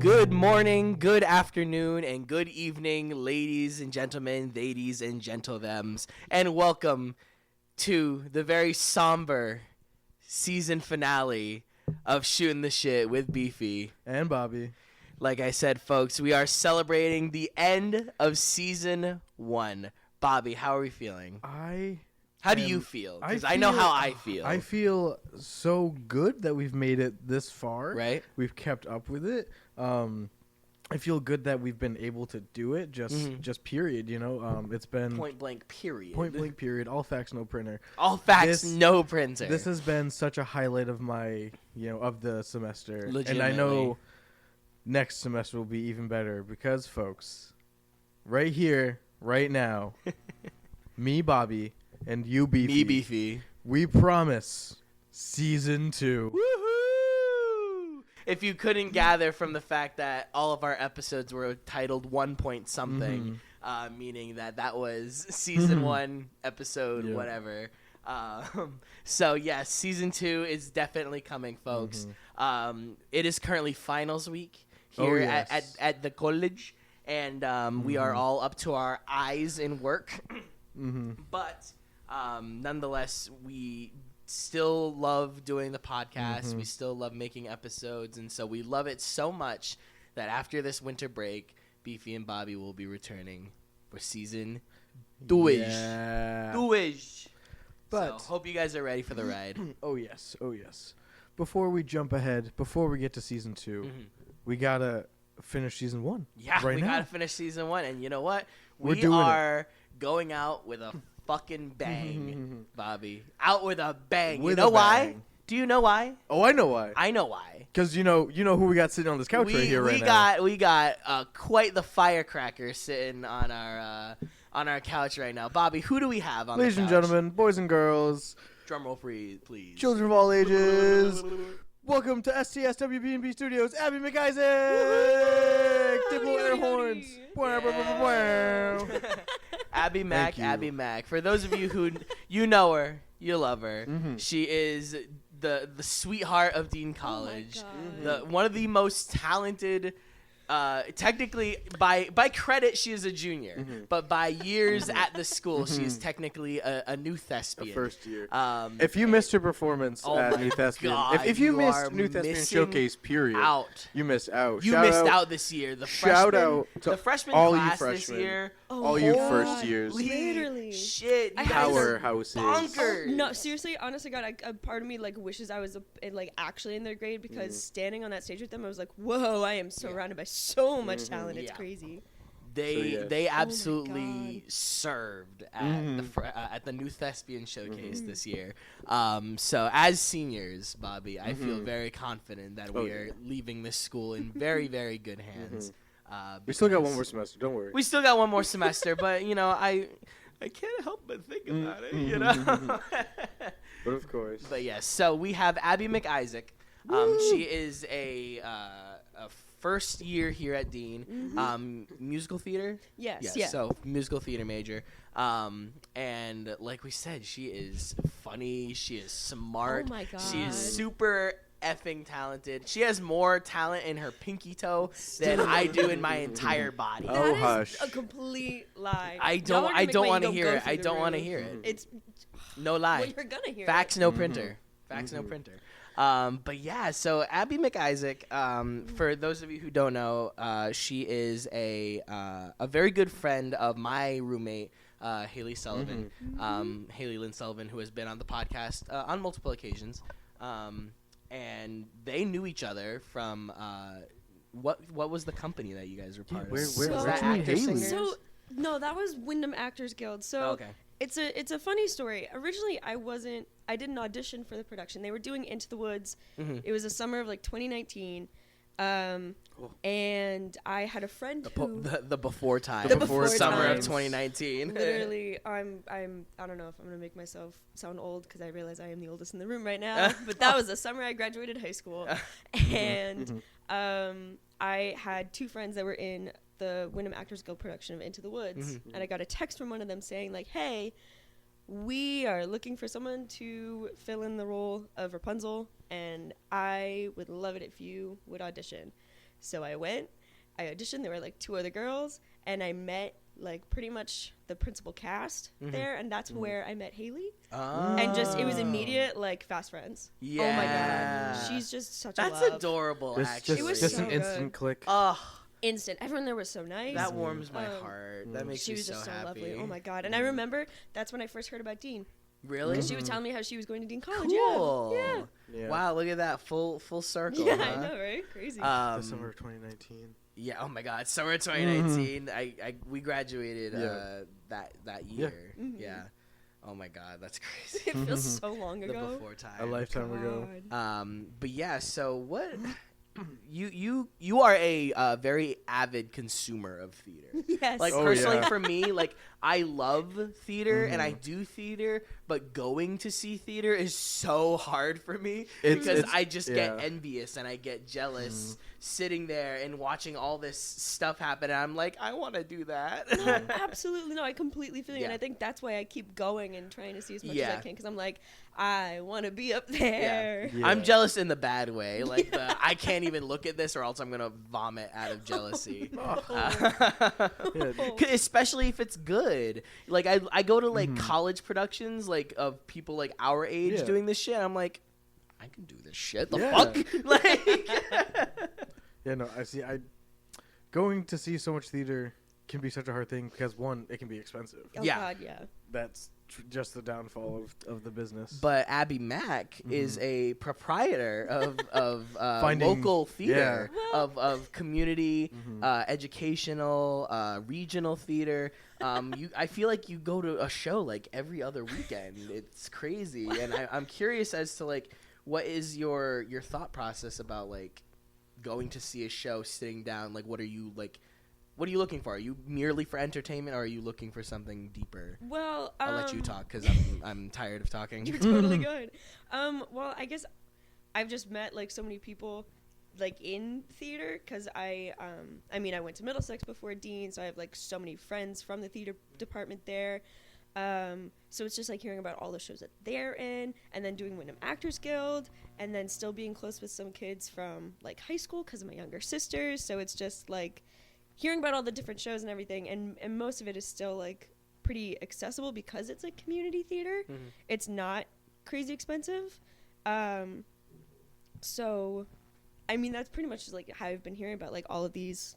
Good morning, good afternoon, and good evening, ladies and gentlemen, ladies and gentlethems, and welcome to the very somber season finale of Shooting the Shit with Beefy and Bobbie. Like I said, folks, we are celebrating the end of season 1. Bobbie, how are we feeling? How do you feel? Because I know how I feel. I feel so good that we've made it this far. Right? We've kept up with it. I feel good that we've been able to do it. Just period. You know, it's been point blank period. Point blank period. All facts, no printer. All facts, no printer. This has been such a highlight of my, of the semester. Legitimately. And I know next semester will be even better because, folks, right here, right now, me, Bobbie, and you, Beefy. Me, Beefy. We promise season 2. Woohoo! If you couldn't gather from the fact that all of our episodes were titled 1 point something, meaning that was season 1, episode whatever. So, yes, season 2 is definitely coming, folks. It is currently finals week here at the college, and we are all up to our eyes in work. But nonetheless, we still love doing the podcast. We still love making episodes, and so we love it so much that after this winter break, Beefy and Bobbie will be returning for season 2. Yeah. 2. But so, hope you guys are ready for the ride. Oh yes. Before we jump ahead, before we get to season 2, we gotta finish season 1. Yeah, right we now. gotta finish season 1, and you know what? We are going out with a fucking bang, Bobbie. Out with a bang. With you know a why? bang. Do you know why? Oh, I know why. I know why. Because you know who we got sitting on this couch right here right now. We got quite the firecracker sitting on our couch right now. Bobbie, who do we have on Ladies the couch? and gentlemen, boys and girls, drum roll please. children of all ages, welcome to STSWBNB Studios, Abby Mcissac. Dibble air horns. Abby Mac. For those of you who you know her, you love her. She is the sweetheart of Dean College. One of the most talented. Technically, by credit, she is a junior, but by years at the school, she is technically a new thespian. First year. If you missed her performance at New Thespian, if you missed New Thespian Showcase, period, you missed out. You missed out this year. The freshman all class you freshmen, this year. all you first years. Literally. Shit. Powerhouses. Bonkers. No, seriously, honestly, God, a part of me wishes I was actually in their grade because standing on that stage with them, I was like, whoa, I am surrounded by so much talent. It's crazy. They absolutely served at the New Thespian Showcase this year. So as seniors, Bobbie, I feel very confident that we are leaving this school in very, very good hands. We still got one more semester. Don't worry. We still got one more semester, but I can't help but think about it. But of course. But yes, so we have Abby Mcissac. She is a first year here at Dean. Musical theater. Yes. So musical theater major. And like we said, she is funny. She is smart. Oh my God. She is super effing talented. She has more talent in her pinky toe than I do in my entire body. Oh, That hush. is a complete lie. I don't want to hear it. I don't want to hear it. It's No lie. well, you're gonna hear Facts, no printer. Facts, no printer. But yeah, so Abby Mcissac, for those of you who don't know, she is a very good friend of my roommate, Haley Sullivan, Haley Lynn Sullivan, who has been on the podcast on multiple occasions. And they knew each other from what was the company that you guys were part of? Where Was that Actors Singers? So no, that was Wyndham Actors Guild. So okay. it's a funny story. Originally, I didn't audition for the production. They were doing Into the Woods. It was the summer of 2019. And I had a friend the before time. The before summer of times. 2019. Literally, I don't know if I'm gonna make myself sound old because I realize I am the oldest in the room right now. But that was the summer I graduated high school, and I had two friends that were in the Wyndham Actors Guild production of Into the Woods, and I got a text from one of them saying hey, we are looking for someone to fill in the role of Rapunzel, and I would love it if you would audition. So I went, I auditioned. There were like 2 other girls, and I met like pretty much the principal cast there, and that's where I met Haley. And just it was immediate, like fast friends. Yeah. Oh my god, she's just such a That's love. adorable. Actually, It was just so an instant good. click. Oh, Instant. Everyone there was so nice. that warms my heart. That makes She me was so just so happy. lovely. Oh my god. And I remember that's when I first heard about Dean. Really? She was telling me how she was going to Dean College. Cool. Yeah. Yeah. Wow, look at that full circle. Yeah, huh? I know, right? Crazy. December of 2019. Yeah. Oh my God. Summer 2019. We graduated that year. Yeah. Oh my God, that's crazy. It feels so long The ago. before time. A lifetime ago. But yeah. So what? You are a very avid consumer of theater. Yes. Like Oh, personally yeah. for me, like I love theater and I do theater, but going to see theater is so hard for me because I just get envious and I get jealous sitting there and watching all this stuff happen. And I'm like, I want to do that. No, absolutely. No, I completely feel you. And Yeah. I think that's why I keep going and trying to see as much as Yeah. I can, because I'm like, I want to be up there. Yeah. I'm jealous in the bad way. Like I can't even look at this or else I'm gonna vomit out of jealousy. Especially if it's good. Like I go to like college productions like of people like our age doing this shit. I'm like, I can do this shit. The fuck? Like Yeah, no, I see. Going to see so much theater can be such a hard thing because one, it can be expensive. Oh, Yeah. God, yeah. That's just the downfall of the business. But Abby Mac is a proprietor of Finding- local theater, Yeah. of community, educational, regional theater. I feel like you go to a show like every other weekend. It's crazy, and I'm curious as to like what is your thought process about like going to see a show, sitting down. Like, what are you looking for? Are you merely for entertainment, or are you looking for something deeper? Well, I'll let you talk because I'm tired of talking. You're totally good. Well, I guess I've just met like so many people like in theater because I went to Middlesex before Dean, so I have like so many friends from the theater department there. So it's just like hearing about all the shows that they're in, and then doing Wyndham Actors Guild, and then still being close with some kids from like high school because of my younger sisters. So it's just like hearing about all the different shows and everything, and most of it is still like pretty accessible because it's like community theater. It's not crazy expensive. So I mean, that's pretty much just like how I've been hearing about like all of these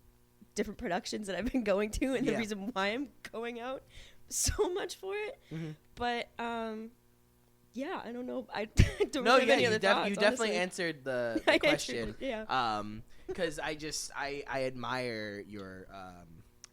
different productions that I've been going to, and the reason why I'm going out so much for it. But yeah, I don't know. I don't really have any other thoughts. You definitely honestly. answered the I question. answered, yeah. Because I admire your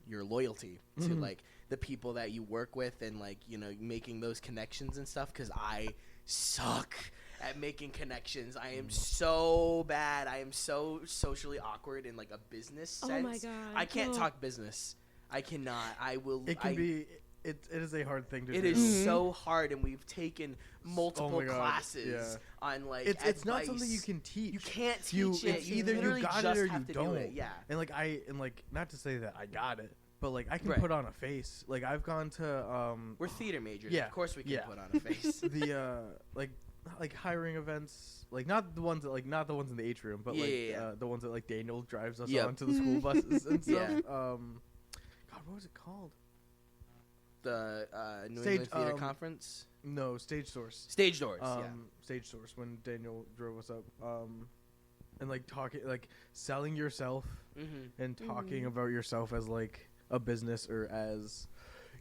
loyalty to like the people that you work with and like making those connections and stuff. Because I suck at making connections. I am so bad. I am so socially awkward in like a business sense. Oh my God. I can't talk business. I cannot. I will. It can be. It is a hard thing to do. It is so hard, and we've taken multiple my God, classes on like it's not advice. something you can teach. You can't teach it. It's either you literally got just it or have you to do don't. it. Yeah. And like not to say that I got it, but like I can Right. put on a face. Like I've gone to We're theater majors. yeah, Of course we can yeah. put on a face. the like hiring events, like not the ones in the atrium, but the ones that like Daniel drives us on to the school buses and stuff. Yeah. God, what was it called? The New England Theater Conference. No, Stage Source. Stage Doors. Stage Source when Daniel drove us up. And like talking, like selling yourself and talking about yourself as like a business or as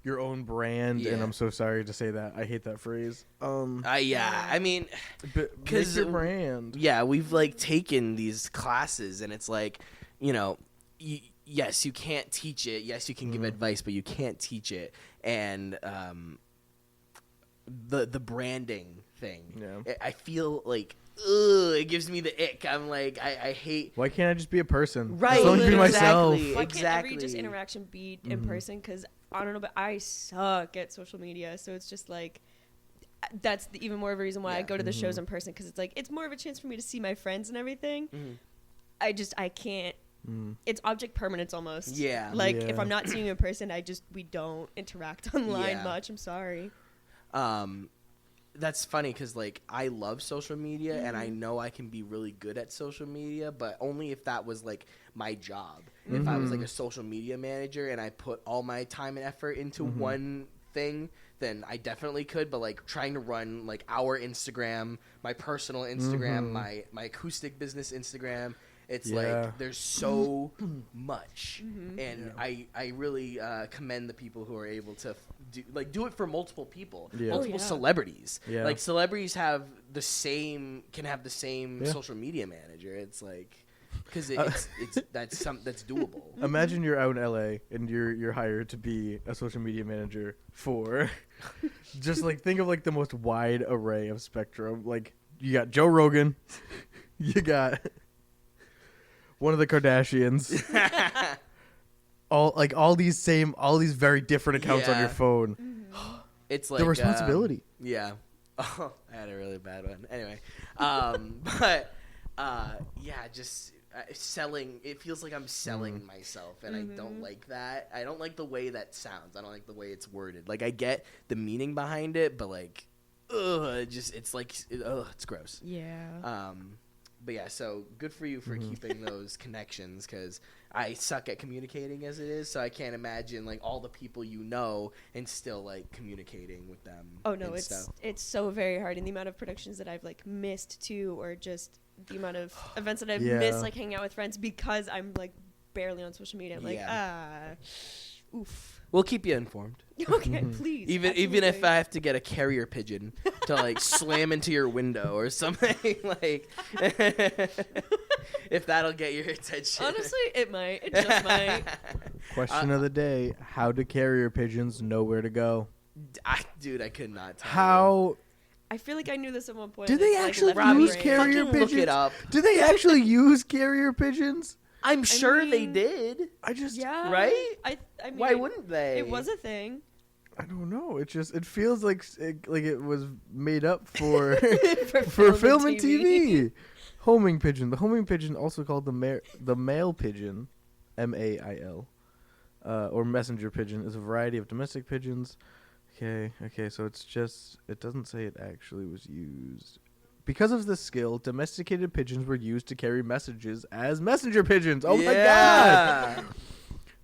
your own brand. Yeah. And I'm so sorry to say that. I hate that phrase. Yeah. I mean, because your brand. Yeah, we've like taken these classes, and it's like, yes, you can't teach it. Yes, you can give advice, but you can't teach it. And the branding thing, I feel like it gives me the ick. I'm like, I hate. Why can't I just be a person? Right, Just let me be myself. exactly. Why can't every just interaction be in person? Because I don't know, but I suck at social media, so it's just like that's even more of a reason why I go to the shows in person, because it's like it's more of a chance for me to see my friends and everything. I can't. It's object permanence almost. Yeah. Like if I'm not seeing you in person, we don't interact online much. I'm sorry. that's funny because, like, I love social media and I know I can be really good at social media, but only if that was, like, my job. If I was, like, a social media manager and I put all my time and effort into one thing, then I definitely could. But, like, trying to run, like, our Instagram, my personal Instagram, my acoustic business Instagram, it's like there's so much. And I really commend the people who are able to do it for multiple people, multiple celebrities. Like, celebrities can have the same social media manager. It's like, because that's doable. Imagine you're out in LA and you're hired to be a social media manager for just like, think of like the most wide array of spectrum. Like, you got Joe Rogan, you got one of the Kardashians, all these very different accounts on your phone. It's like the responsibility. Oh, I had a really bad one. Anyway, but just selling. It feels like I'm selling myself, and I don't like that. I don't like the way that sounds. I don't like the way it's worded. Like, I get the meaning behind it, but like, it's gross. Yeah. But yeah, so good for you for keeping those connections, because I suck at communicating as it is, so I can't imagine like all the people you know and still like communicating with them. Oh no, it's so very hard, and the amount of productions that I've like missed too, or just the amount of events that I've missed, like hanging out with friends because I'm like barely on social media. I'm like, oof. We'll keep you informed. Okay, please. Even if I have to get a carrier pigeon to like slam into your window or something, like, if that'll get your attention. Honestly, it might. It just might. Question of the day: how do carrier pigeons know where to go? Dude, I could not tell how. I feel like I knew this at one point. Do they actually use carrier pigeons? Look it up. Do they actually use carrier pigeons? I'm sure they did. Right? I mean, why wouldn't they? It was a thing. I don't know. It feels like it was made up for for film and TV. Homing pigeon. The homing pigeon, also called the male pigeon, MAIL, or messenger pigeon, is a variety of domestic pigeons. Okay. So it doesn't say it actually was used. Because of this skill, domesticated pigeons were used to carry messages as messenger pigeons. Oh my god!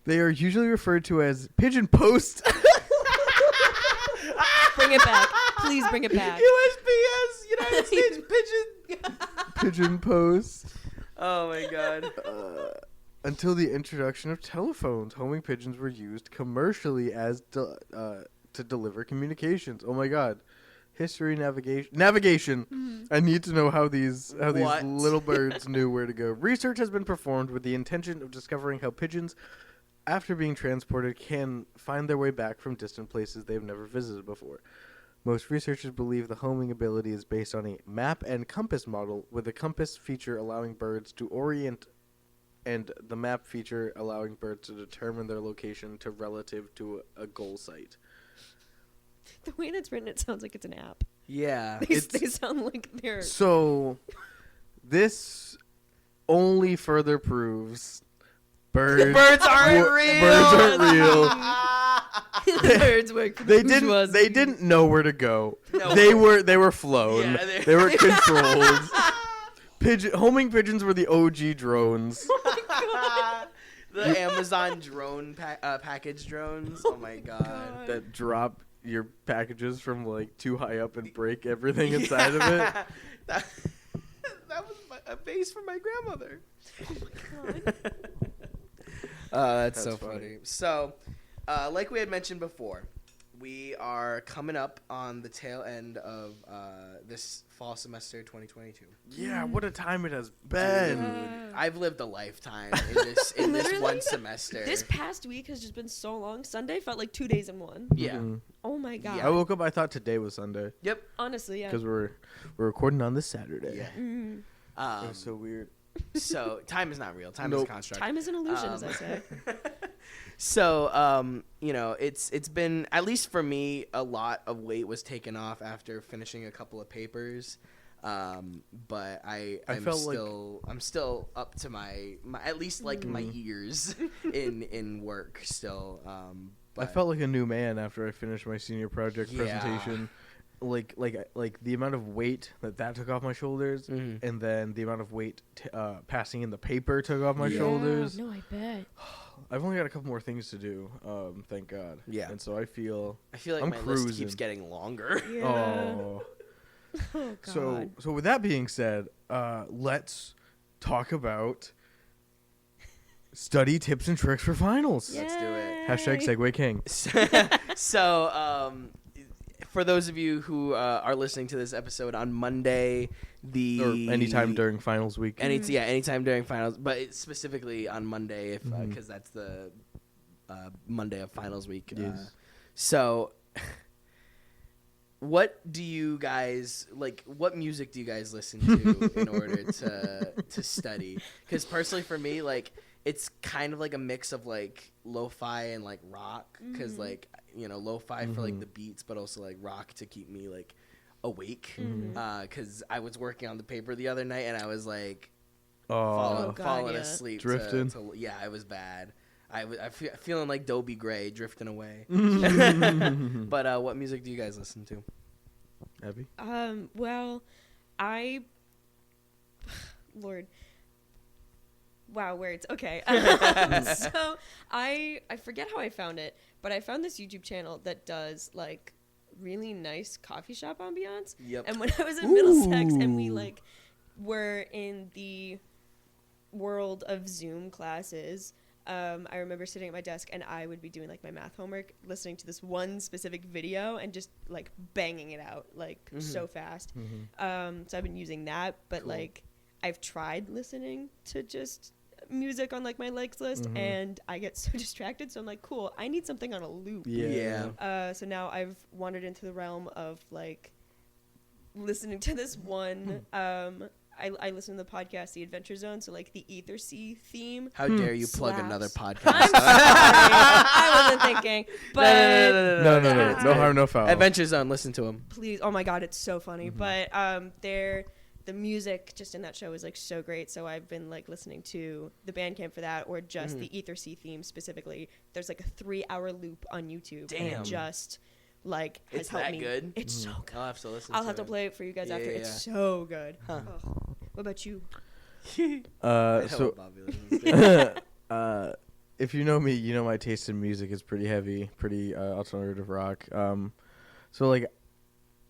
They are usually referred to as pigeon post. Bring it back. Please bring it back. USPS, United States Pigeon. Pigeon post. Oh my god. Until the introduction of telephones, homing pigeons were used commercially as to deliver communications. Oh my god. History, navigation. I need to know how these little birds knew where to go. Research has been performed with the intention of discovering how pigeons, after being transported, can find their way back from distant places they've never visited before. Most researchers believe the homing ability is based on a map and compass model, with the compass feature allowing birds to orient and the map feature allowing birds to determine their location relative to a goal site. The way that's written, it sounds like it's an app. Yeah. They sound like they're... So, this only further proves birds aren't real. Birds aren't real. Birds work for the They didn't know where to go. No. They were flown. Yeah, they were controlled. Homing pigeons were the OG drones. Oh my god. The Amazon drone package drones. Oh my god. That drop your packages from like too high up and break everything inside of it. That was a base for my grandmother. Oh my god. That's so funny. So, like we had mentioned before, we are coming up on the tail end of this fall semester 2022. Yeah, what a time it has been. Dude, I've lived a lifetime in this one semester. This past week has just been so long. Sunday felt like 2 days in one. Yeah. Mm-hmm. Oh my god. I woke up, I thought today was Sunday. Yep. Honestly, yeah. Because we're recording on this Saturday. Yeah. Mm. It was so weird. So time is not real. Time is a construct. Time is an illusion, as I say. So, it's been, at least for me, a lot of weight was taken off after finishing a couple of papers. But I'm still up to my at least like my ears in work still. But I felt like a new man after I finished my senior project presentation. like the amount of weight that took off my shoulders, and then the amount of weight passing in the paper took off my shoulders. No, I bet. I've only got a couple more things to do, thank God. Yeah. And so I feel like I'm my cruising. list keeps getting longer. Yeah. Oh. Oh God. So with that being said, let's talk about study tips and tricks for finals. Yay. Let's do it. Hashtag Segway King. So, for those of you who are listening to this episode on Monday, Or anytime during finals week. Anytime during finals, but it's specifically on Monday, because that's the Monday of finals week. Yes. So, what do you guys like? What music do you guys listen to in order to study? Because personally, for me, like, it's kind of like a mix of like lo-fi and like rock, because like, you know, lo-fi for like the beats, but also like rock to keep me like awake, because I was working on the paper the other night and I was like falling asleep, drifting. Yeah, it was bad. I feeling like Dobie Gray drifting away. But what music do you guys listen to? Abby? Well, Lord. Wow, words. Okay. So I forget how I found it, but I found this YouTube channel that does like really nice coffee shop ambiance. Yep. And when I was in Middlesex and we like were in the world of Zoom classes, I remember sitting at my desk and I would be doing like my math homework, listening to this one specific video and just like banging it out like so fast. So I've been using that, but like I've tried listening to just music on like my likes list and I get so distracted, so I'm like, cool, I need something on a loop. So now I've wandered into the realm of like listening to this one I listen to the podcast The Adventure Zone, so like the Ether Sea theme. How dare you plug slaps. another podcast? I'm sorry. I wasn't thinking. But No harm, no foul. Adventure Zone, listen to him. Please. Oh my God, it's so funny. But the music just in that show is like so great, so I've been like listening to the Bandcamp for that, or just the Ether Sea theme specifically. There's like a 3-hour loop on YouTube. Damn. And it just like has It's helped that me. good? It's so good. I'll have to listen. I'll have to play it for you guys after. Yeah. It's so good. Huh. Oh. What about you? So Bobby listens to. if you know me, you know my taste in music is pretty heavy, pretty alternative rock. So like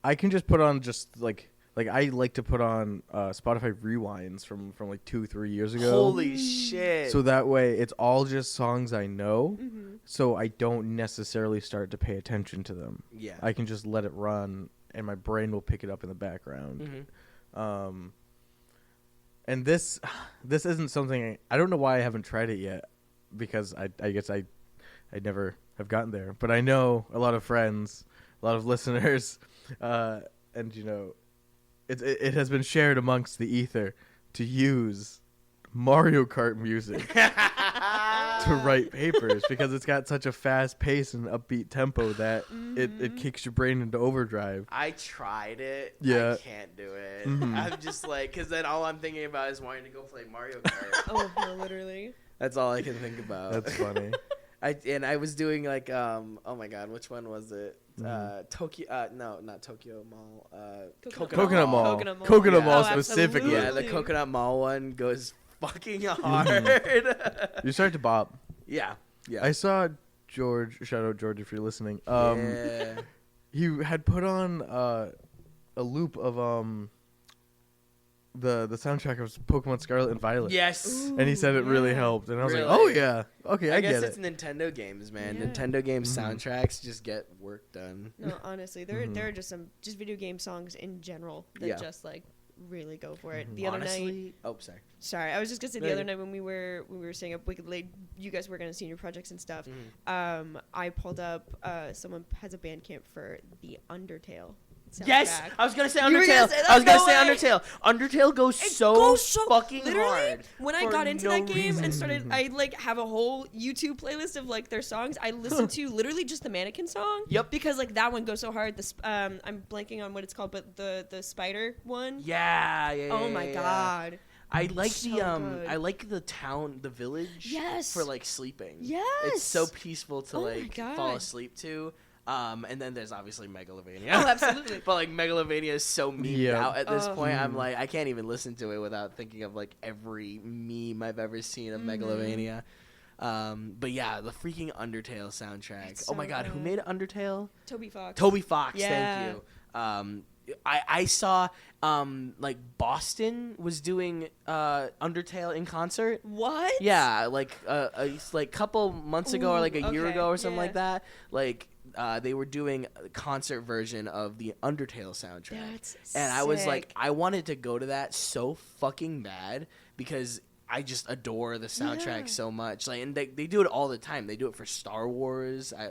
I can just put on just like I like to put on Spotify rewinds from like 2-3 years ago. Holy shit. So that way it's all just songs I know, so I don't necessarily start to pay attention to them. Yeah. I can just let it run and my brain will pick it up in the background. And this isn't something I don't know why I haven't tried it yet, because I guess I never have gotten there, but I know a lot of friends, a lot of listeners, and you know, it has been shared amongst the ether to use Mario Kart music to write papers, because it's got such a fast pace and upbeat tempo that it kicks your brain into overdrive. I tried it. Yeah. I can't do it. I'm just like, because then all I'm thinking about is wanting to go play Mario Kart. Oh, no, literally. That's all I can think about. That's funny. I was doing like oh my God, which one was it? Tokyo no, not Tokyo Mall. Coconut Mall. Coconut Mall Oh, specifically. Yeah, the absolutely. Coconut Mall one goes fucking hard. You start to bop. Yeah. I saw George. Shout out George if you're listening. Yeah. He had put on a loop of the soundtrack of Pokemon Scarlet and Violet. Yes. And he said it really helped, and I was Really? like, "Oh yeah, okay, I guess get it's it." Nintendo games, man. Yeah. Nintendo games soundtracks just get work done. No, honestly, there are just some video game songs in general that just like really go for it. The other night, oh sorry. sorry, I was just gonna say the other night when we were staying up wicked late, you guys were gonna senior projects and stuff. I pulled up someone has a Bandcamp for the Undertale soundtrack. Yes, I was gonna say You were Undertale. gonna say that? I was gonna No say way. Undertale. Undertale goes so fucking literally, hard. When I for got into no that game reason. and started, I like have a whole YouTube playlist of like their songs. I listened to literally just the Mannequin song. Yep. Because like that one goes so hard. I'm blanking on what it's called, but the spider one. Yeah. Oh my God. I like So the good. I like the town, the village. Yes. For like sleeping. Yes. It's so peaceful to Oh my like God. fall asleep to. And then there's obviously Megalovania. Oh, absolutely. But like Megalovania is so memed out at this point. I'm Mm. like, I can't even listen to it without thinking of like every meme I've ever seen of Megalovania. But yeah, the freaking Undertale soundtrack. It's Oh my so god, who good. made Undertale? Toby Fox. Toby Fox, Yeah. thank you. I saw like Boston was doing Undertale in concert. What? Yeah, like like couple months ago or like a year okay, ago or something yeah. like that. Like they were doing a concert version of the Undertale soundtrack. That's and I was like, sick. I wanted to go to that so fucking bad because I just adore the soundtrack Yeah. so much. Like, and they do it all the time. They do it for Star Wars. I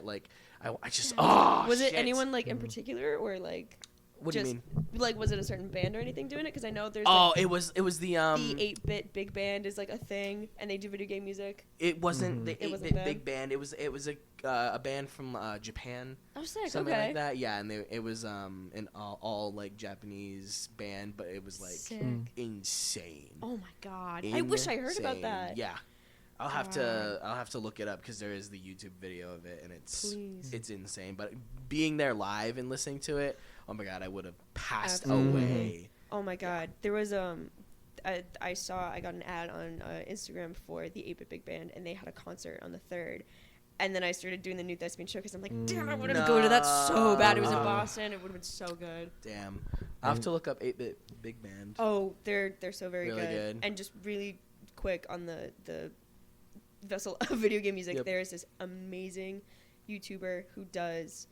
just Was shit. it anyone like in particular or like? What do you mean? Like, was it a certain band or anything doing it? Because I know there's. Oh, like, it was the the 8-bit big band is like a thing, and they do video game music. It wasn't the It wasn't 8-bit them? big band. It was a band from Japan, Oh, sick. something okay. like that. Yeah, and it was an all like Japanese band, but it was like Sick. insane. Oh my god! I wish I heard about Insane. that. Yeah, I'll have to look it up because there is the YouTube video of it, and Please. it's insane. But being there live and listening to it, oh my god, I would have passed Absolutely. away. Oh my god! There was I got an ad on Instagram for the 8-bit big band, and they had a concert on the 3rd. And then I started doing the New Thespian show because I'm like, damn, I wanted to go to that so bad. It was in Boston. It would have been so good. Damn, I have to look up 8-bit big band. Oh, they're so very Really good. And just really quick on the vessel of video game music. Yep. There's this amazing YouTuber who does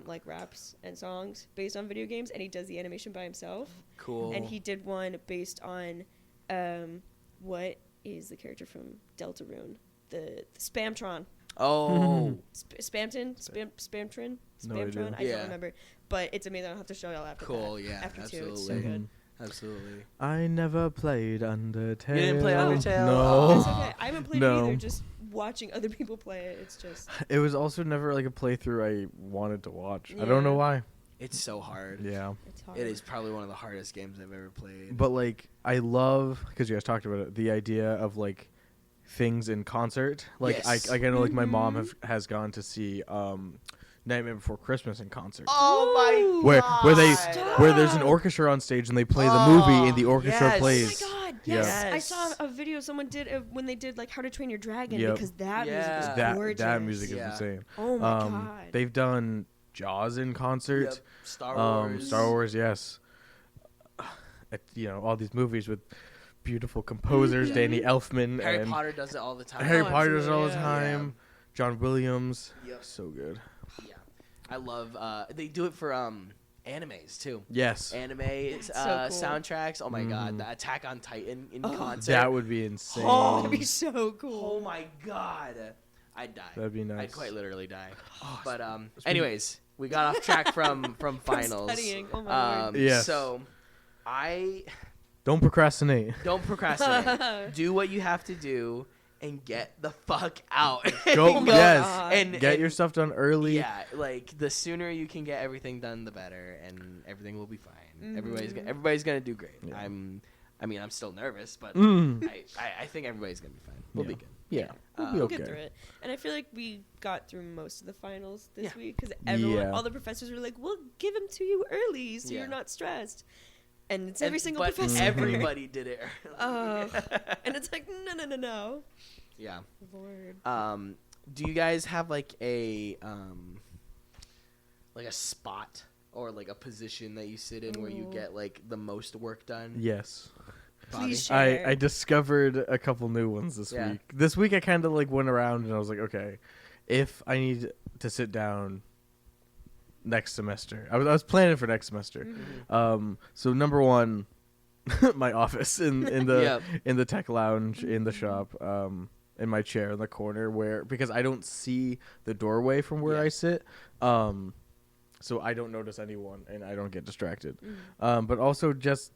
like raps and songs based on video games, and he does the animation by himself. Cool. And he did one based on what is the character from Deltarune, the Spamtron. Oh, Spamtron. No idea. I Yeah. don't remember, but it's amazing. I'll have to show y'all after. cool. that. Yeah, After absolutely. two, it's so good. Absolutely. I never played Undertale. You didn't play Undertale? No. It's okay. I haven't played it No. either. Just watching other people play it. It's just. It was also never like a playthrough I wanted to watch. I don't know why. It's so hard. Yeah. It's hard. It is probably one of the hardest games I've ever played. But like I love, because you guys talked about it, the idea of like things in concert. Like Yes. I know like my mom has gone to see Nightmare Before Christmas in concert. Oh my Where god! where there's an orchestra on stage and they play the movie and the orchestra yes. Oh plays. my god! Yeah. Yes, I Yes. saw a video someone did when they did like How to Train Your Dragon Yep. because that Yeah. music is That gorgeous. music is Yeah. insane. Oh my god! They've done Jaws in concert. Yep. Star Wars. Star Wars, yes. All these movies with beautiful composers, Danny Elfman, Harry and Potter does it all the time. Harry Oh, Potter does it all the absolutely, yeah. time. John Williams, Yep. so good. Yeah. I love. They do it for animes too. Yes, Anime That's so cool. soundtracks. Oh my god, the Attack on Titan in concert. that would be insane. Oh, That'd be so cool. Oh my god, I'd die. That'd be nice. I'd quite literally die. But anyways, we got off track from finals. Studying. Oh my lord. Yes. So, I Don't procrastinate. don't procrastinate. Do what you have to do and get the fuck out. Go, Oh my yes. God. and Get and- your stuff done early. Yeah, like the sooner you can get everything done, the better, and everything will be fine. Mhm. Everybody's gonna do great. Yeah. I'm still nervous, but Mm. I think everybody's gonna be fine. We'll be Yeah. good. Yeah, we'll be We'll okay. get through it. And I feel like we got through most of the finals this Yeah. week because everyone, Yeah. all the professors were like, "We'll give them to you early, so Yeah. you're not stressed." And it's every single but professor. everybody did it early. And it's like, no. Yeah. Lord. Do you guys have like a spot or like a position that you sit in where you Ooh. get like the most work done? Yes. Bobby? Please share. I discovered a couple new ones this Yeah. week. This week I kind of like went around and I was like, okay, if I need to sit down next semester, I was planning for next semester. Mm-hmm. So number one, my office in the Yep. in the tech lounge in the shop, in my chair in the corner because I don't see the doorway from where Yeah. I sit. So I don't notice anyone and I don't get distracted. Mm-hmm. But also just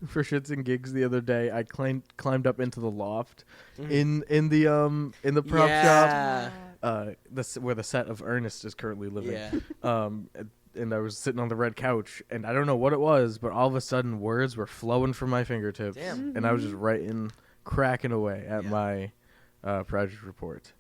for shits and gigs the other day, I climbed up into the loft in the prop shop, where the set of Ernest is currently living. Yeah. And I was sitting on the red couch, and I don't know what it was, but all of a sudden words were flowing from my fingertips, Damn. and I was just writing, cracking away at Yeah. my project report.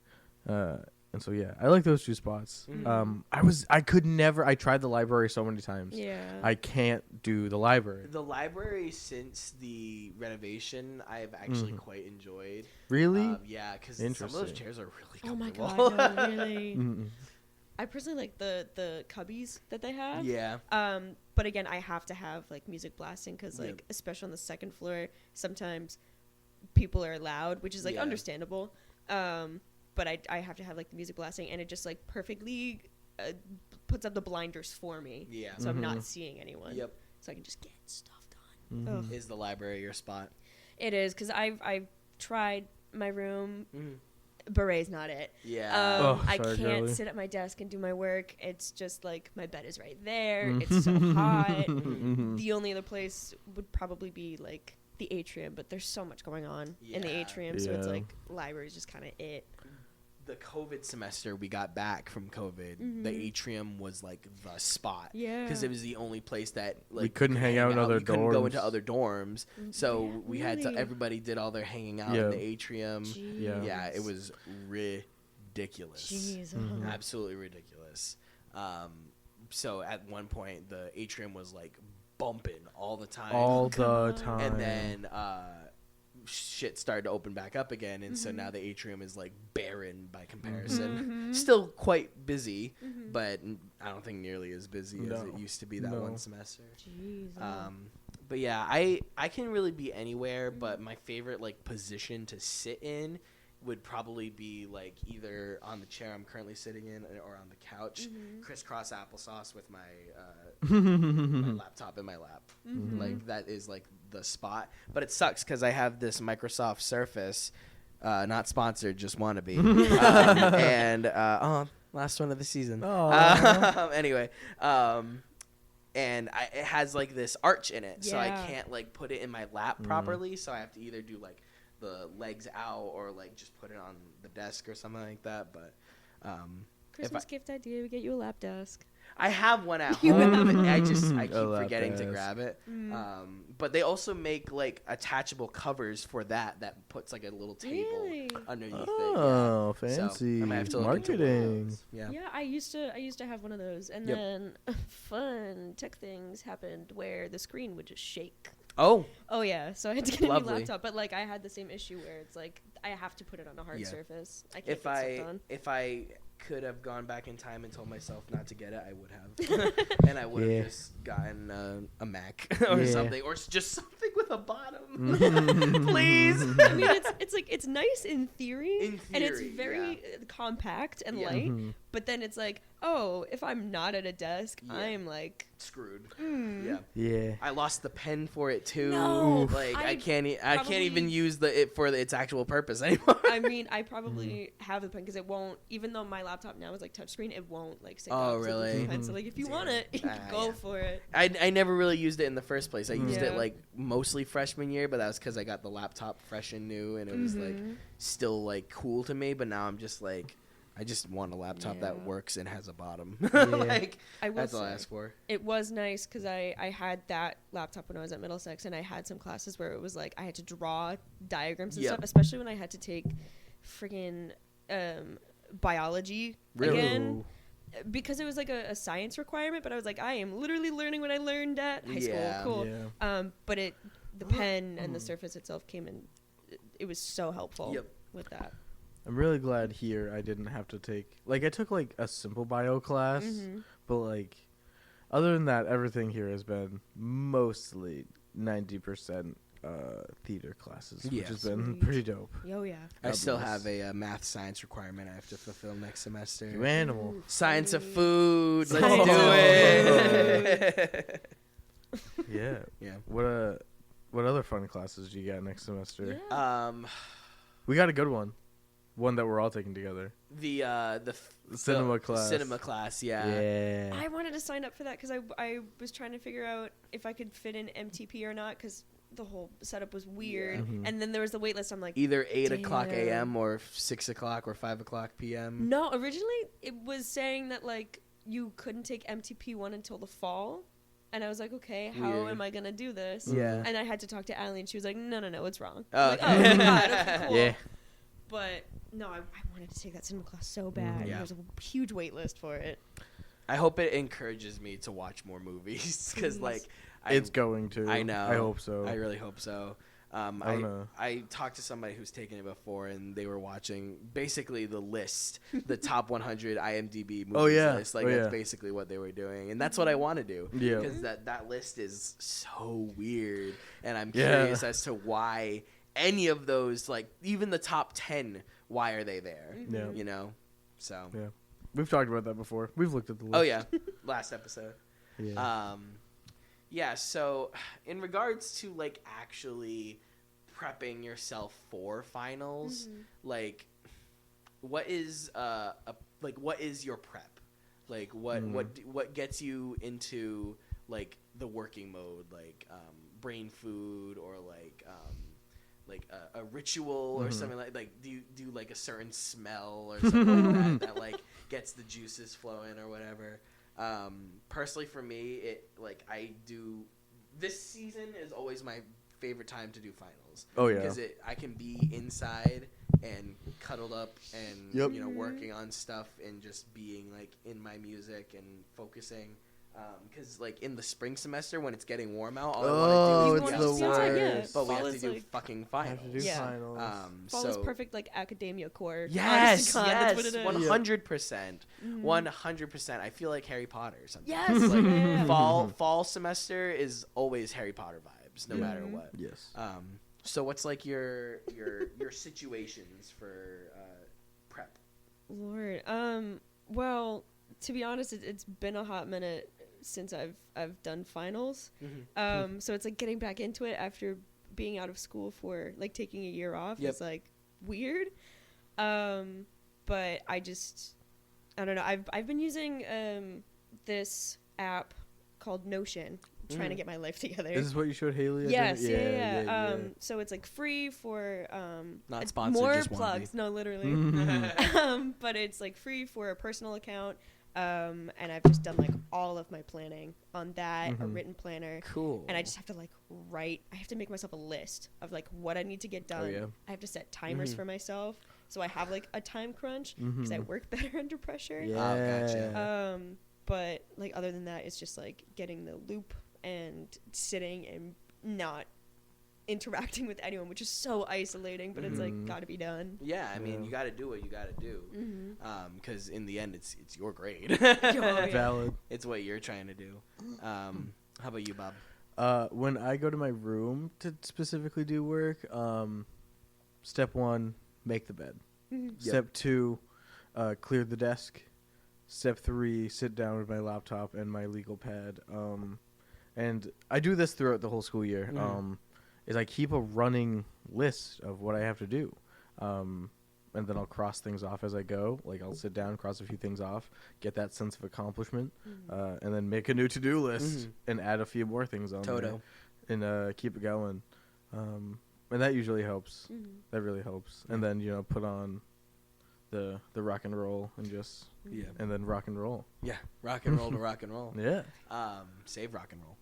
And so yeah, I like those two spots. I tried the library so many times. Yeah. I can't do the library. The library, since the renovation, I've actually quite enjoyed. Really? Yeah, because some of those chairs are really comfortable. Oh my god, no, really. I personally like the cubbies that they have. Yeah. But again, I have to have like music blasting because like especially on the second floor, sometimes people are loud, which is like understandable. But I have to have like the music blasting, and it just like perfectly puts up the blinders for me. Yeah. So I'm not seeing anyone. Yep. So I can just get stuff done. Is the library your spot? It is, because I've tried my room. Beret's not it. Yeah. I can't sit at my desk and do my work. It's just like my bed is right there. It's so hot. The only other place would probably be like the atrium, but there's so much going on in the atrium, so it's like library is just kind of it. The COVID semester we got back from COVID, the atrium was like the spot. Yeah. Because it was the only place that like we couldn't hang out in other dorms. Couldn't go into other dorms. So we had to. Everybody did all their hanging out in the atrium. Jeez. Yeah. It was ridiculous. Jeez. Absolutely ridiculous. So at one point the atrium was like bumping all the time. And then shit started to open back up again, and so now the atrium is like barren by comparison. Still quite busy, but I don't think nearly as busy as it used to be that one semester. Jeez. But yeah, I can really be anywhere, but my favorite like position to sit in would probably be like either on the chair I'm currently sitting in or on the couch, crisscross applesauce with my my laptop in my lap. Like that is like the spot. But it sucks because I have this Microsoft Surface, not sponsored, just wannabe, and last one of the season. Anyway, and it has like this arch in it, so I can't like put it in my lap properly. So I have to either do like the legs out or like just put it on the desk or something like that. But Christmas gift idea: we get you a lap desk. I have one at home. I keep forgetting to grab it. But they also make like attachable covers for that puts like a little table underneath it. Oh, fancy. So I might have to marketing. Yeah, I used to have one of those, and then fun tech things happened where the screen would just shake. Oh yeah, so I had to get a new laptop, but like I had the same issue where it's like I have to put it on a hard surface. I can't get stuff done. If I could have gone back in time and told myself not to get it, I would have. And I would have just gotten a Mac or something, or just something with a bottom. Please. I mean, it's like it's nice in theory, and it's very compact and light. But then it's like, oh, if I'm not at a desk, I'm like screwed. Yeah. I lost the pen for it too. No, like I can't even use it for its actual purpose anymore. I mean, I probably have the pen because it won't. Even though my laptop now is like touchscreen, it won't like sync up really? the pen. So like, if you want it, you can go for it. I never really used it in the first place. I used it like mostly freshman year, but that was because I got the laptop fresh and new, and it was like still like cool to me. But now I'm just like, I just want a laptop that works and has a bottom. Like that's all I ask for. It was nice because I had that laptop when I was at Middlesex, and I had some classes where it was like I had to draw diagrams and stuff, especially when I had to take friggin' biology again. Because it was like a science requirement, but I was like, I am literally learning what I learned at high school. Cool. Yeah. But the pen and the Surface itself came in. It was so helpful with that. I'm really glad here I didn't have to take, like, I took like a simple bio class, but like other than that, everything here has been mostly 90% theater classes, which has been pretty dope. Oh yeah. I still have a math science requirement I have to fulfill next semester. You animal. Science of food. Let's do it. Yeah. What other fun classes do you got next semester? Yeah. We got a good one. One that we're all taking together. The cinema class. Cinema class, yeah. I wanted to sign up for that because I was trying to figure out if I could fit in MTP or not because the whole setup was weird. And then there was the wait list. I'm like, either 8 o'clock a.m. or 6 o'clock or 5 o'clock p.m. No, originally it was saying that like you couldn't take MTP1 until the fall. And I was like, okay, how am I going to do this? Yeah. And I had to talk to Allie, and she was like, no, it's wrong. Oh, like, oh my God, okay, cool. Yeah. But no, I wanted to take that cinema class so bad. Yeah. There's a huge wait list for it. I hope it encourages me to watch more movies because, like, It's going to. I know. I hope so. I really hope so. I talked to somebody who's taken it before, and they were watching basically the list, the top 100 IMDb movies list. Like, that's basically what they were doing, and that's what I want to do. Yeah. Because that list is so weird, and I'm curious as to why any of those, like, even the top 10, why are they there? Yeah. You know? So. Yeah. We've talked about that before. We've looked at the list. Oh, yeah. Last episode. Yeah. Yeah, so in regards to, like, actually prepping yourself for finals, like, what is your prep? Like, what gets you into, like, the working mode, like, brain food, or like a ritual or something like do you do like a certain smell or something like that like gets the juices flowing or whatever? Personally for me, it like I do this season is always my favorite time to do finals. Oh yeah, because I can be inside and cuddled up and you know, working on stuff and just being like in my music and focusing. Because like in the spring semester when it's getting warm out, all I want to do is be outside. But we have to do fucking finals. Fall is perfect, like academia core. Yes, yes, 100%, 100%. I feel like Harry Potter or something. Yes, like fall semester is always Harry Potter vibes, no matter what. Yes. So what's like your situations for prep? Lord, well, to be honest, it's been a hot minute since I've done finals. So it's like getting back into it after being out of school for like taking a year off is like weird. But I don't know. I've been using this app called Notion, trying to get my life together. This is what you showed Haley? Yes, yeah. So it's like free for not sponsored, more just plugs. No, literally. But it's like free for a personal account. And I've just done like all of my planning on that, a written planner. Cool. And I just have to like write. I have to make myself a list of like what I need to get done. I have to set timers for myself, so I have like a time crunch because I work better under pressure. Gotcha. But like other than that, it's just like getting the loop and sitting and not interacting with anyone, which is so isolating, but it's like got to be done. Yeah, I mean, you got to do what you got to do, because in the end, it's your grade. Valid. It's what you're trying to do. How about you, Bob? When I go to my room to specifically do work, step 1, make the bed. Step 2, clear the desk. Step 3, sit down with my laptop and my legal pad. And I do this throughout the whole school year. Is I keep a running list of what I have to do. And then I'll cross things off as I go. Like I'll sit down, cross a few things off, get that sense of accomplishment, and then make a new to-do list and add a few more things on there. And keep it going. And that usually helps. That really helps. And then, you know, put on the rock and roll and just and then rock and roll. Yeah, rock and roll to rock and roll. Yeah. Save rock and roll.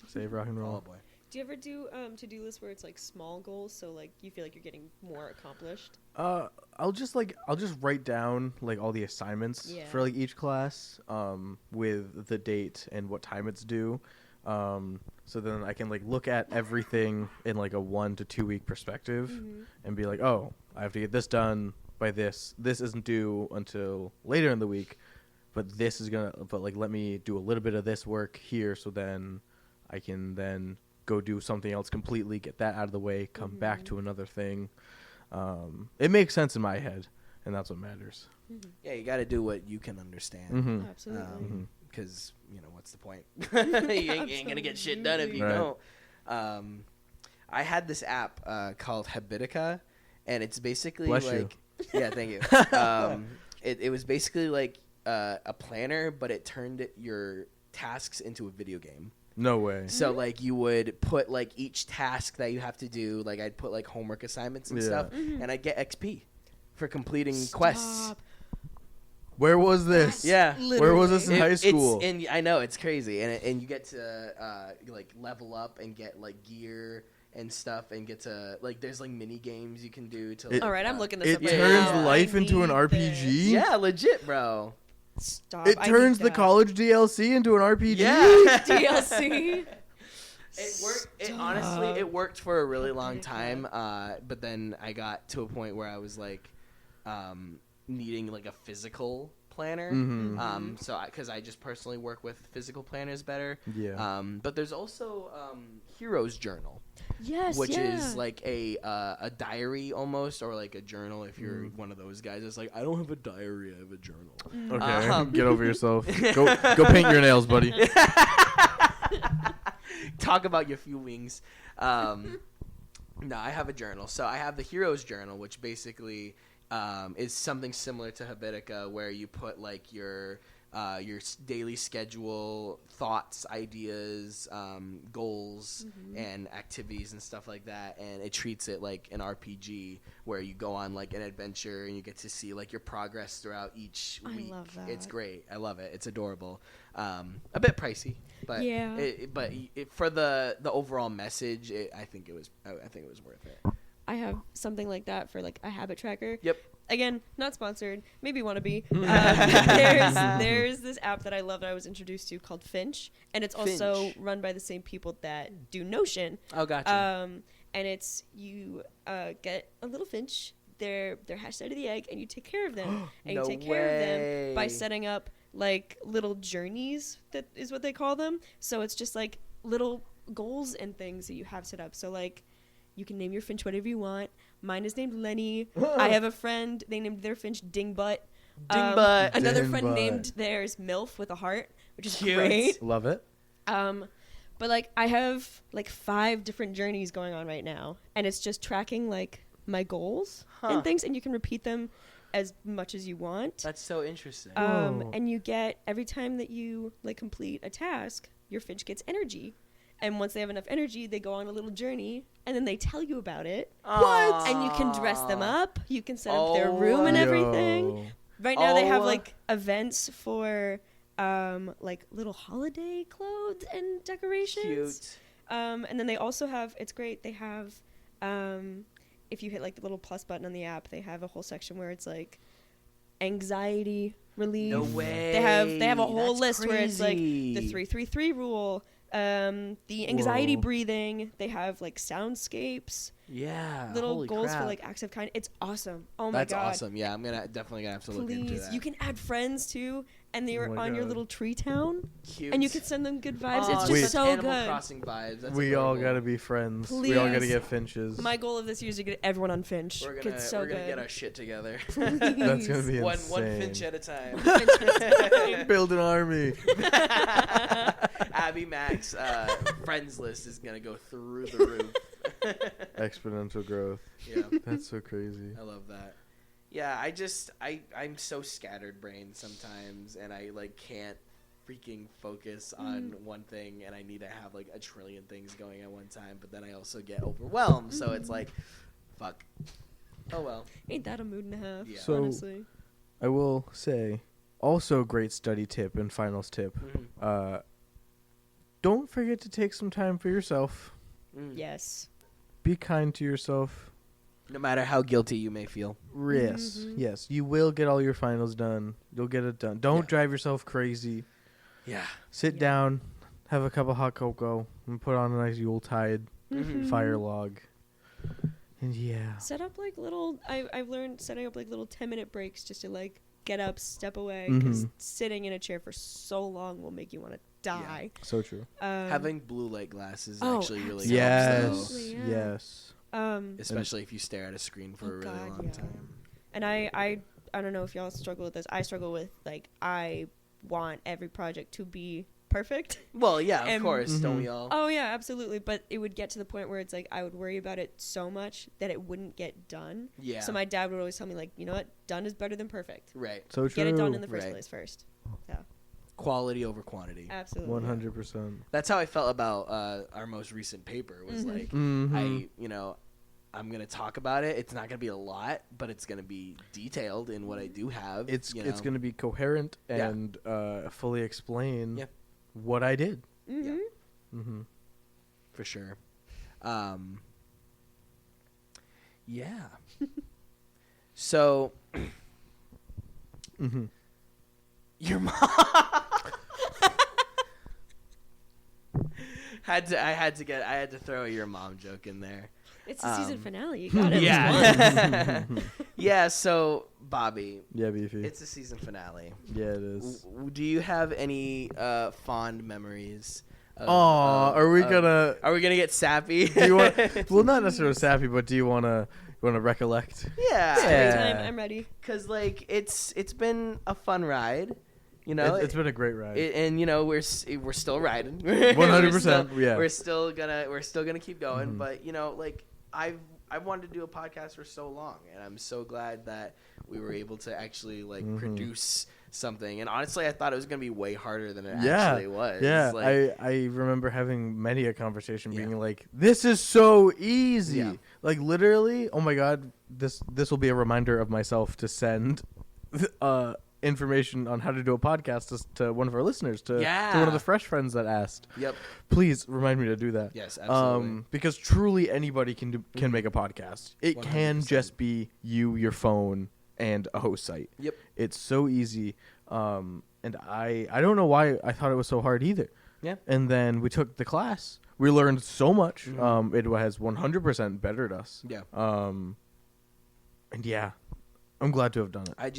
Save rock and roll. Oh boy. Do you ever do to-do lists where it's like small goals, so like you feel like you're getting more accomplished? I'll just write down like all the assignments for like each class with the date and what time it's due. So then I can like look at everything in like a 1 to 2 week perspective and be like, oh, I have to get this done by this. This isn't due until later in the week, but let me do a little bit of this work here, so then I can then go do something else completely, get that out of the way, come back to another thing. It makes sense in my head, and that's what matters. Yeah, you got to do what you can understand. Absolutely. Because, you know, what's the point? You ain't going to get shit done if you don't. I had this app called Habitica, and it's basically Bless like... you. Yeah, thank you. It was basically like a planner, but it turned your tasks into a video game. No way. So like you would put like each task that you have to do, like I'd put like homework assignments and stuff, and I'd get XP for completing quests. Where was this? Yeah, where was this in high school? I know, it's crazy, and you get to like level up and get like gear and stuff, and get to like there's like mini games you can do to. All right, I'm looking this up. It right turns now. life I into an need RPG. this. Yeah, legit, bro. Stop. It I turns need the that. college DLC into an RPG. Yeah. DLC. It worked. It honestly, it worked for a really long time. But then I got to a point where I was like, needing like a physical planner. So because I just personally work with physical planners better. Yeah. But there's also Hero's Journal, Yes. which yeah. is like a diary almost, or like a journal if you're one of those guys. It's like I don't have a diary, I have a journal. Okay. Get over yourself. Go paint your nails, buddy. Talk about your few wings. No, I have a journal. So I have the Hero's Journal, which basically is something similar to Habitica, where you put like your daily schedule, thoughts, ideas, goals, and activities and stuff like that, and it treats it like an RPG where you go on like an adventure and you get to see like your progress throughout each week. I love that. It's great. I love it. It's adorable. A bit pricey, but Yeah. For the overall message, I think it was worth it. I have something like that for like a habit tracker. Yep. Again, not sponsored. Maybe wanna be. There's this app that I love that I was introduced to called Finch, and it's also Finch. run by the same people that do Notion. Oh, gotcha. And it's you get a little finch. They're hatched out of the egg, and you take care of them. And No you take care of them by way. setting up like little journeys. That is what they call them. So it's just like little goals and things that you have set up. So like, you can name your finch whatever you want. Mine is named Lenny. I have a friend. They named their finch Dingbutt. Dingbutt. Another friend Dingbutt. named theirs MILF with a heart, which is Cute. great. Love it. But like I have like 5 different journeys going on right now, and it's just tracking like my goals and things, and you can repeat them as much as you want. That's so interesting. Whoa. And you get every time that you like complete a task, your finch gets energy. And once they have enough energy, they go on a little journey, and then they tell you about it. What? And you can dress them up. You can set up their room and everything. Yo. Right now, they have Oh. like events for like little holiday clothes and decorations. Cute. And then they also have, it's great, they have, if you hit like the little plus button on the app, they have a whole section where it's like anxiety relief. No way. They have a whole That's list where it's like the crazy. 3-3-3 rule, the anxiety Whoa. breathing. They have like soundscapes, Yeah. little holy goals crap. for like acts of kind. It's awesome. Oh my That's god. awesome. Yeah, I'm definitely gonna have to look into Please, that. you can add friends too, and they Oh were my on your God. little tree town, Cute. and you could send them good vibes. Oh, It's Wait. just such so Animal good. Crossing vibes. That's We all adorable. gotta be friends. We all gotta Please. get finches. My goal of this year is to get everyone on Finch. We're gonna It's so we're gonna good. get our shit together. That's gonna be one insane. finch at a time. Build an army. Abby Mac's friends list is gonna go through the roof. Exponential growth. Yeah, That's so crazy. I love that. Yeah, I'm so scattered brained sometimes, and I like can't freaking focus on one thing, and I need to have like a trillion things going at one time, but then I also get overwhelmed, so it's like, fuck. Oh well. Ain't that a mood and a half? Yeah. So- Honestly. I will say, also great study tip and finals tip. Mhm. Don't forget to take some time for yourself. Mm. Yes. Be kind to yourself. No matter how guilty you may feel. Yes, yes. You will get all your finals done. You'll get it done. Don't Yeah. drive yourself crazy. Yeah. Sit Yeah. down, have a cup of hot cocoa, and put on a nice Yuletide Mhm. fire log. And yeah. Set up like little. I've learned setting up like little 10-minute breaks just to like get up, step away, because sitting in a chair for so long will make you want to die. So true. Having blue light glasses Oh, actually really Yes. helps, though. Absolutely, yeah. Yes. Especially if you stare at a screen for Oh, a really God, long yeah. time. And I don't know if y'all struggle with this. I struggle with like I want every project to be perfect. Well, yeah, of And- course, don't we all? Oh yeah, absolutely. But it would get to the point where it's like I would worry about it so much that it wouldn't get done. Yeah. So my dad would always tell me like, you know what, done is better than perfect. Right. So true. Get it done in the first Right. place first. Quality over quantity. Absolutely. 100%. That's how I felt about our most recent paper. Was like, I'm gonna talk about it. It's not gonna be a lot, but it's gonna be detailed in what I do have. It's you know? going to be coherent Yeah. and fully explain Yeah. what I did. Mm-hmm. Mm-hmm. for sure. Yeah. So, your mom I had to throw a your mom joke in there. It's the season finale. You got it. Yeah. Yeah. So, Bobbie. Yeah, Beefy. It's the season finale. Yeah, it is. Do you have any fond memories? Are we gonna get sappy? do you want, well, not necessarily sappy, but do you wanna recollect? Yeah. Story time. I'm ready. Cause like it's been a fun ride, you know. It's been a great ride. And you know we're still riding. 100%. Yeah. We're still gonna keep going. But you know, like I've wanted to do a podcast for so long, and I'm so glad that we were able to actually like produce something. And honestly, I thought it was gonna be way harder than it actually was. Yeah, like, I remember having many a conversation being like, "This is so easy." Yeah. Like literally, oh my god, this will be a reminder of myself to send information on how to do a podcast to one of our listeners, to one of the fresh friends that asked. Yep. Please remind me to do that. Yes, absolutely. Because truly anybody can make a podcast. It 100%. can just be you, your phone, and a host site. Yep. It's so easy. And I don't know why I thought it was so hard either. Yeah. And then we took the class. We learned so much. It has 100% bettered us. Yeah. And yeah, I'm glad to have done it. I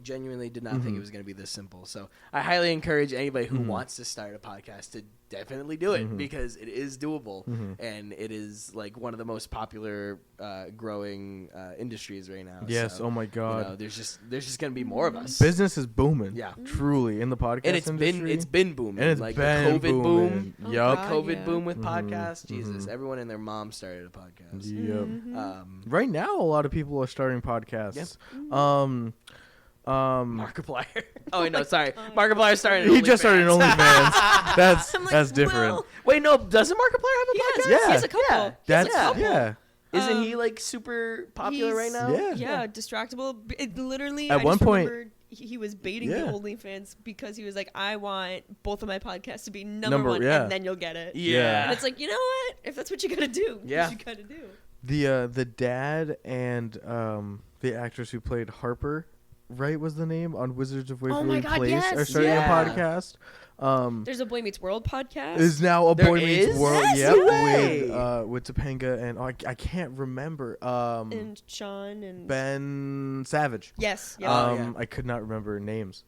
genuinely did not think it was going to be this simple. So I highly encourage anybody who wants to start a podcast to definitely do it because it is doable and it is like one of the most popular growing industries right now. Yes. So, oh my God. You know, there's just going to be more of us. Business is booming. Yeah. Truly in the podcast And industry. it's been booming. And it's like been the COVID boom. Oh, Yup. God, COVID yeah. boom with podcasts. Jesus, everyone and their mom started a podcast. Yep. Right now, a lot of people are starting podcasts. Markiplier. Oh wait, no, sorry. Markiplier started. He just started an OnlyFans. That's I'm like, that's different. well, Wait, no, doesn't Markiplier have a podcast? Yeah. He has a couple. Yeah. That's Yeah. yeah. Isn't he like super popular right now? Yeah. Yeah, distractible. It literally. At I one just point- remembered he was baiting Yeah. the OnlyFans because he was like, "I want both of my podcasts to be number one, yeah. and then you'll get it." Yeah. And it's like, you know what? If that's what you gotta do, Yeah. you gotta do. The dad and the actress who played Harper, right, was the name on Wizards of Waverly my God, Place, yes. are starting Yeah. a podcast. There's a Boy Meets World podcast. Is now a There Boy Meets is? World. Yes, Yep, no way. with Topanga and I can't remember. And Sean and Ben Savage. Yes. Oh, Yeah. yeah. I could not remember names.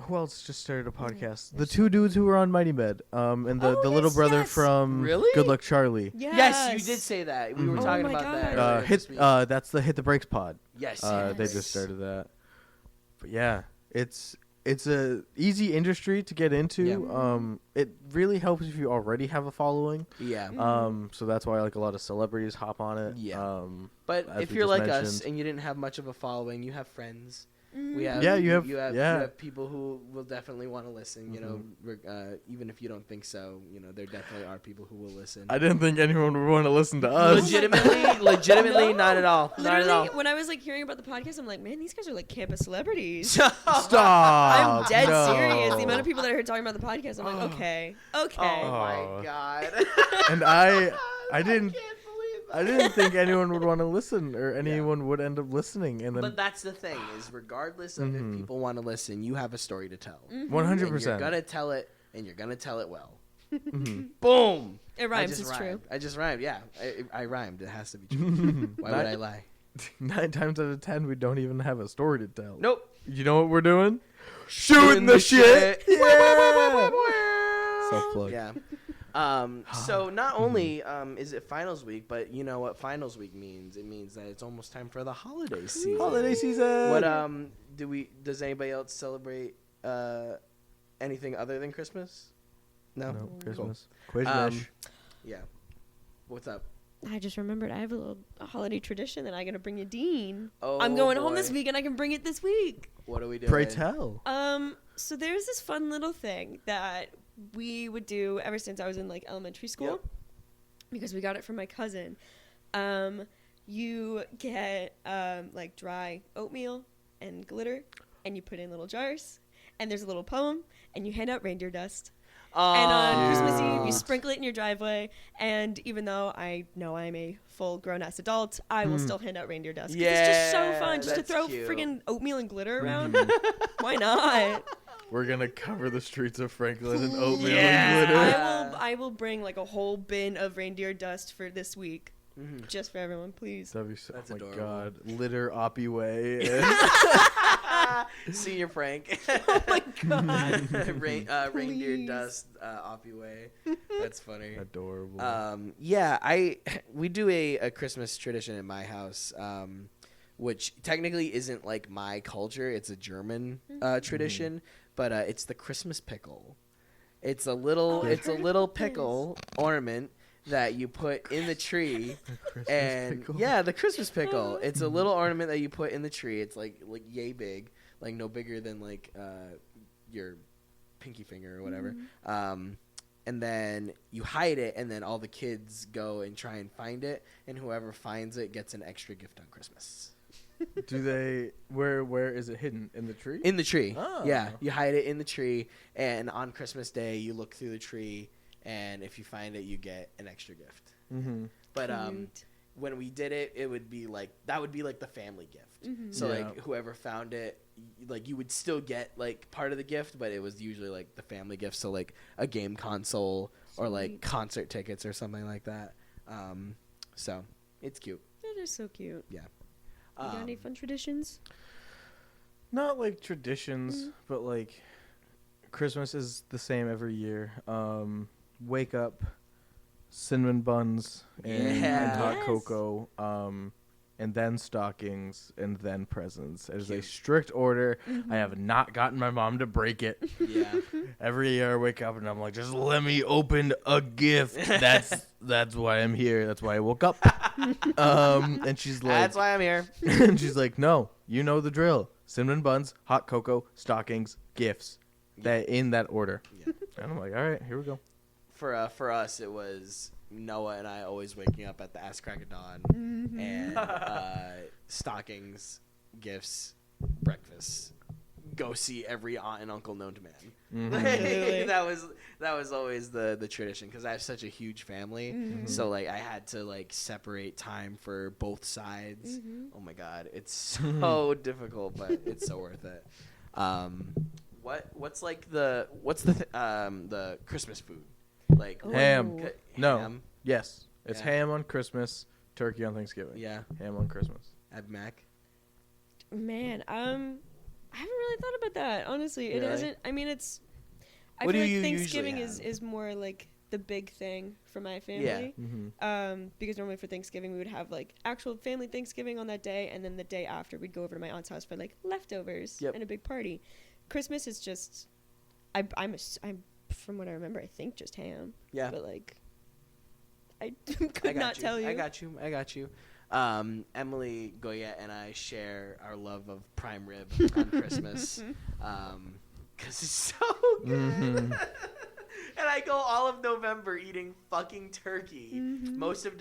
Who else just started a podcast? The two dudes who were on Mighty Med. And the Oh, little yes, brother yes. from Really? Good Luck Charlie. Yes, you did say that. We were Oh talking my about God. that. earlier this Hit. week. That's the Hit the Brakes pod. Yes. They Yes. just started that. But yeah, it's a easy industry to get into. Yeah. It really helps if you already have a following. Yeah. So that's why like a lot of celebrities hop on it. Yeah. as But if we you're just like us mentioned. and you didn't have much of a following, you have friends. Mm-hmm. We have, Yeah, you have- you yeah. have people who will definitely want to listen. You know, even if you don't think so, you know, there definitely are people who will listen. I didn't think anyone would want to listen to us. Legitimately, not at all. Not Literally, at all. when I was like hearing about the podcast, I'm like, man, these guys are like campus celebrities. Stop. I'm dead no. serious. The amount of people that I heard talking about the podcast, I'm like, okay. Oh Oh. my god. And I didn't. can't believe that. I didn't think anyone would want to listen or anyone would end up listening. And then But that's the thing is, regardless of if people want to listen, you have a story to tell. 100%. You're gonna tell it, and you're gonna tell it well. Mm-hmm. Boom. It rhymes, it's rhymed. true. I just rhymed. Yeah, I rhymed. It has to be true. Why would I lie? 9 times out of 10, we don't even have a story to tell. Nope. You know what we're doing? Shooting the shit. Yeah. Self-plug. Yeah. So not only is it finals week, but you know what finals week means? It means that it's almost time for the holiday season. Holiday season. What does anybody else celebrate anything other than Christmas? No. Christmas. Cool. Quizmash. Yeah. What's up? I just remembered I have a holiday tradition that I'm gonna bring you, Dean. Oh, I'm going home boy. this week and I can bring it this week. What are we doing? Pray tell. So there's this fun little thing that we would do ever since I was in like elementary school, Yep. because we got it from my cousin. You get like dry oatmeal and glitter, and you put in little jars, and there's a little poem, and you hand out reindeer dust. And on Cute. Christmas Eve, you sprinkle it in your driveway. And even though I know I'm a full grown-ass adult, I will still hand out reindeer dust. 'Cause it's just so fun just to that's throw cute. friggin' oatmeal and glitter around. Why not? We're gonna cover the streets of Franklin in oatmeal Yeah. and glitter. I will bring like a whole bin of reindeer dust for this week. Just for everyone, please. That'd be so, That's oh my adorable. god, litter Oppie way. And Senior prank. Oh my god. Reindeer Please. dust Oppie way. That's funny. adorable. We do a Christmas tradition in my house, which technically isn't like my culture. It's a German tradition, but it's the Christmas pickle. It's a little pickle ornament that you put in the tree. And pickle? yeah, the Christmas pickle. It's a little ornament that you put in the tree. It's like yay big, like no bigger than like your pinky finger or whatever. And then you hide it, and then all the kids go and try and find it, and whoever finds it gets an extra gift on Christmas. Do they? Where is it hidden in the tree? In the tree. Oh. Yeah, you hide it in the tree, and on Christmas Day you look through the tree, and if you find it, you get an extra gift. Mm-hmm. But Cute. when we did it, it would be like the family gift. So Yeah. like whoever found it, like you would still get like part of the gift, but it was usually like the family gift. So like a game console or like Sweet. concert tickets or something like that. So it's cute. That is so cute. Yeah. You got any fun traditions? Not like traditions, but like Christmas is the same every year. Wake up, cinnamon buns and hot Yes. cocoa, and then stockings, and then presents. There's a strict order. I have not gotten my mom to break it. Yeah. Every year I wake up and I'm like, just let me open a gift. That's why I'm here. That's why I woke up. And she's like, That's why I'm here. and she's like, no, you know the drill. Cinnamon buns, hot cocoa, stockings, gifts. That in that order. Yeah. And I'm like, all right, here we go. For us, it was Noah and I always waking up at the ass crack of dawn, and stockings, gifts, breakfast. Go see every aunt and uncle known to man. Absolutely. that was always the tradition because I have such a huge family. So like I had to like separate time for both sides. Oh my god, it's so difficult, but it's so worth it. What's the Christmas food? Like Ham. Ooh. No. Ham? Yes. It's Yeah. ham on Christmas, turkey on Thanksgiving. Yeah. Ham on Christmas. Abby Mac. Man, I haven't really thought about that. Honestly, it Really? isn't. I mean, it's. I What feel do like you Thanksgiving usually is more like the big thing for my family. Because normally for Thanksgiving we would have like actual family Thanksgiving on that day, and then the day after we'd go over to my aunt's house for like leftovers and a big party. Christmas is just, I'm from what I remember, I think just ham. Yeah. But like, I could not tell you. I got you. Emily Goyette and I share our love of prime rib on Christmas because it's so good. And I go all of November eating fucking turkey. Most of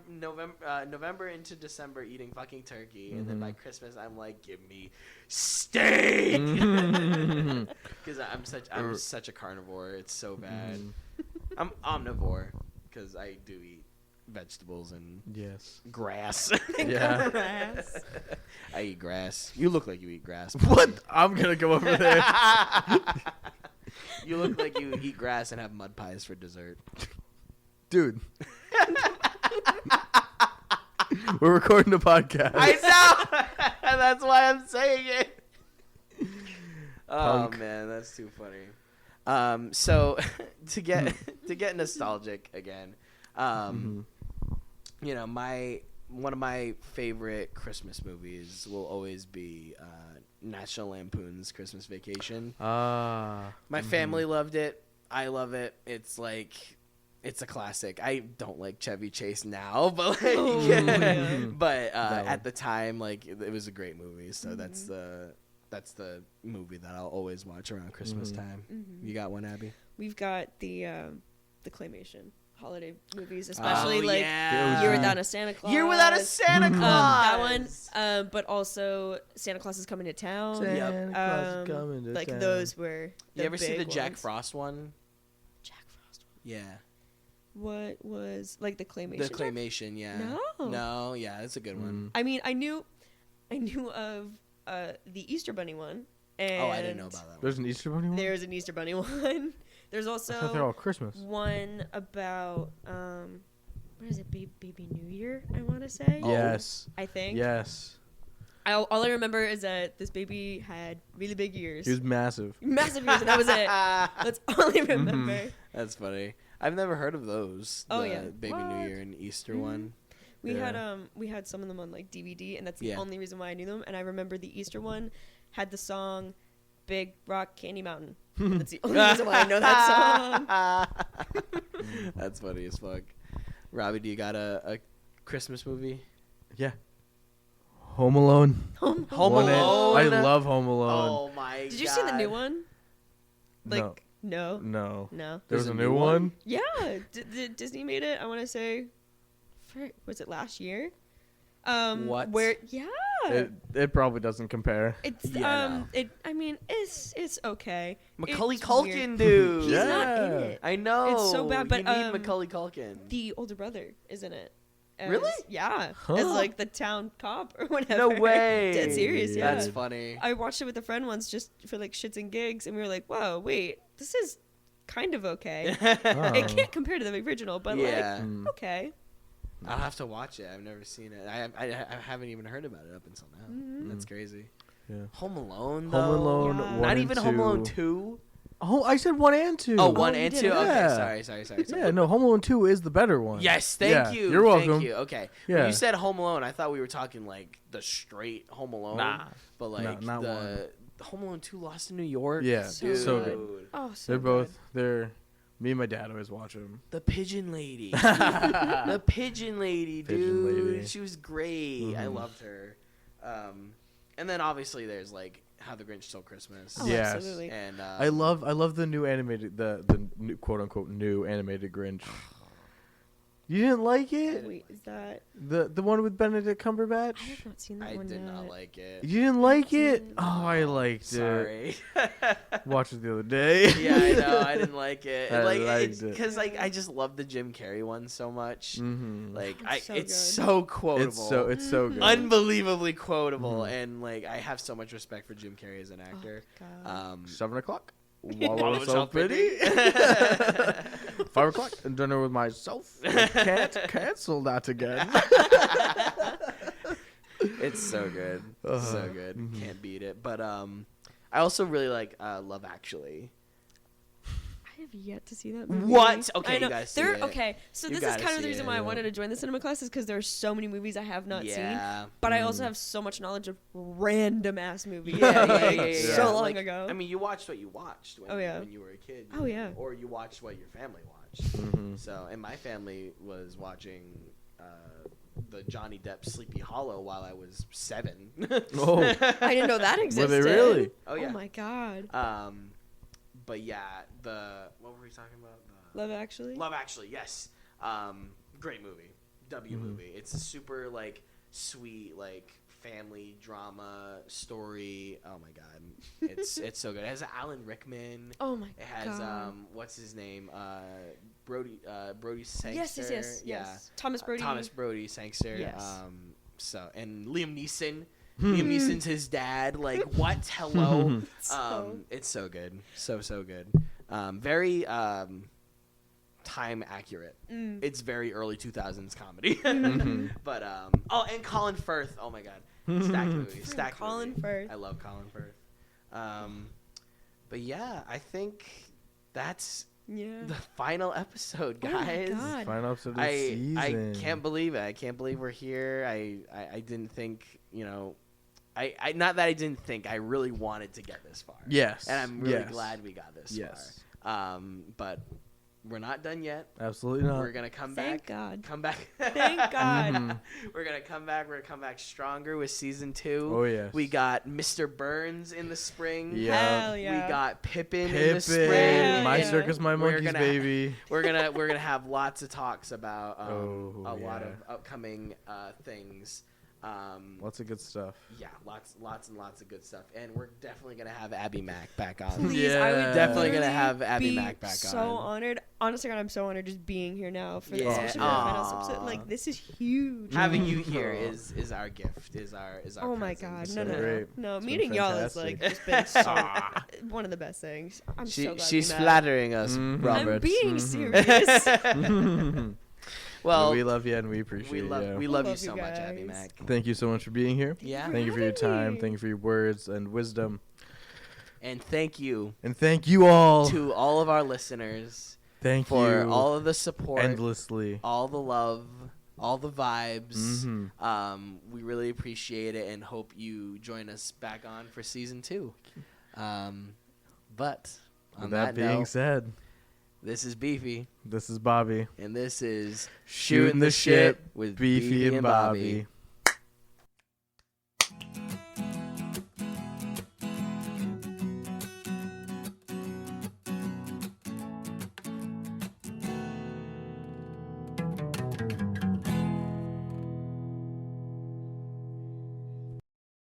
November into December eating fucking turkey. And then by Christmas, I'm like, give me steak. Because I'm such a carnivore. It's so bad. I'm omnivore because I do eat vegetables and Yes. grass. Yeah. Grass. I eat grass. You look like you eat grass. What? I'm going to go over there. You look like you eat grass and have mud pies for dessert. Dude. We're recording a podcast. I know. That's why I'm saying it. Oh Punk. man, that's too funny. So to get nostalgic again, you know, one of my favorite Christmas movies will always be National Lampoon's Christmas Vacation. My family loved it. I love it. It's like, it's a classic. I don't like Chevy Chase now, but like, but at the time, like it was a great movie. So that's the movie that I'll always watch around Christmas time. You got one, Abby? We've got the claymation holiday movies, especially like yeah. Year Without a Santa Claus. Year Without a Santa Claus. That one, but also Santa Claus is Coming to Town. Santa Claus is coming to like town. those were. You ever see the big Jack ones. Frost one? Yeah. What was like the claymation? The claymation, yeah. No, yeah, that's a good one. I mean, I knew of the Easter Bunny one. And I didn't know about that one. There's an Easter Bunny one? There's an Easter Bunny one. There's also I thought they're all Christmas. one about what is it, Baby New Year, I want to say. Yes. I think. Yes. All I remember is that this baby had really big ears. He was massive. Massive ears, and that was it. That's all I remember. That's funny. I've never heard of those. Oh, the yeah. Baby New Year and Easter one. We had some of them on like DVD, and that's the only reason why I knew them. And I remember the Easter one had the song "Big Rock Candy Mountain." That's the only reason why I know that song. That's funny as fuck. Robbie, do you got a Christmas movie? Yeah. Home Alone. Home Alone. I love Home Alone. Oh my god. Did you see the new one? Like No. No. There's a new one? Yeah, Disney made it. I want to say, was it last year? What? Where? Yeah. It probably doesn't compare. It's no. I mean, it's okay. Macaulay It's Culkin, weird. dude. He's not in it. I know. It's so bad, but you need Macaulay Culkin. The older brother is in it. Really? Yeah. Huh? As like the town cop or whatever. No way. Dead serious. Yeah. That's funny. I watched it with a friend once just for like shits and gigs, and we were like, "Whoa, wait, this is kind of okay." It can't compare to the original, but like okay. I'll have to watch it. I've never seen it. I haven't even heard about it up until now. Mm-hmm. That's crazy. Yeah. Home Alone, though. Home Alone. Yeah. 1 Not and even 2. Home Alone 2. Oh, I said 1 and 2. Oh, 1 you and did 2. it. Okay, Yeah. sorry. Yeah, no, Home Alone 2 is the better one. Yes, thank you. You're welcome. Thank you. Okay. Yeah. When you said Home Alone, I thought we were talking like the straight Home Alone. Nah. But like not the Home Alone 2 Lost in New York. Yeah, dude. so good. Oh, so They're good. both. Me and my dad always watch them. The Pigeon Lady. The Pigeon Lady, dude. Pigeon Lady. She was great. I loved her. And then obviously there's like How the Grinch Stole Christmas. Oh, Yes. absolutely. And I love the new animated, the new, quote unquote new animated Grinch. You didn't like it? Wait, is that? The one with Benedict Cumberbatch? I have not seen that I one did yet. not like it. You didn't like it? No. Oh, I liked it. Sorry. Watched it the other day. Yeah, I know. I didn't like it. I Like liked it. because like I just love the Jim Carrey one so much. Mm-hmm. Like It's so it's good. so quotable. It's so good. Unbelievably quotable, Mhm. and like I have so much respect for Jim Carrey as an actor. Oh, God. 7 o'clock. Wallow Wallow self-pity. 5 o'clock. And dinner with myself. I can't cancel that again. It's so good. So good. Mhm. Can't beat it. But I also really like Love Actually. I have yet to see that movie. What? Okay, I know. you gotta see it. Okay, so You this is gotta kind of the see reason it, why I yeah. wanted to join the cinema class is because there are so many movies I have not seen. Yeah. But I also have so much knowledge of random ass movies. Yeah, like, yeah. So long Like, ago. I mean, you watched what you watched when, Oh, yeah. when you were a kid. Oh, yeah. Or you watched what your family watched. Mhm. So, and my family was watching the Johnny Depp Sleepy Hollow while I was 7. Oh. I didn't know that Were existed. they really? Oh, yeah. Oh my god. But yeah, what were we talking about? Love Actually. Love Actually, yes. Great movie. Movie. It's a super like sweet like family drama story. Oh my god, it's so good. It has Alan Rickman. Oh my It has god. what's his name? Brody Sangster. Yes. Yeah. Thomas Brody. Thomas Brody Sangster. Yes. So and Liam Neeson. Liam Neeson's his dad. Like what? Hello. It's so good. So good. Very time accurate. It's very early 2000s comedy. But and Colin Firth. Oh my god. Stacked movie. Stacked Colin movie. Firth. I love Colin Firth. But yeah, I think that's Yeah. the final episode, Oh my guys. God. Final episode of the I season. can't believe it. I can't believe we're here. I didn't think, I not that I didn't think, I really wanted to get this far. Yes. And I'm really Yes. glad we got this Yes. far. But we're not done yet. Absolutely not. We're going to come Thank back. God. Come back. Thank God. Mhm. We're going to come back. We're going to come back stronger with season 2. Oh, yes. We got Mr. Burns in the spring. Yeah. Hell yeah. We got Pippin in the Pippin. spring. Hell My yeah. circus, my We're monkeys, gonna- baby. We're gonna have lots of talks about a Oh, lot yeah. of upcoming things. Lots of good stuff. Yeah, lots and lots of good stuff, and we're definitely gonna have Abby Mac back on. Please, I would definitely gonna have Abby be Mac back so on. honored. Honestly, God, I'm so honored just being here now for Yeah. especially for the finals episode. Like, this is huge. Having you here is our gift. Is our Oh my present. God, So no. great. No, It's meeting been y'all is fantastic. like just been so one of the best things. I'm so glad She's we met. flattering us, Mhm. Robert. I'm being serious. Well, we love you and we appreciate we love you. we love you so you much, Abby guys. Mac. Thank you so much for being here. Yeah, Thank you for your time. me. Thank you for your words and wisdom. and thank you And thank you all. to all of our listeners Thank for you all of the support, endlessly. all the love, all the vibes. Mhm. We really appreciate it and hope you join us back on for season 2. But on With that being note, said, this is Beefy, this is Bobby. and this is Shooting the Shit with Beefy and Bobbie.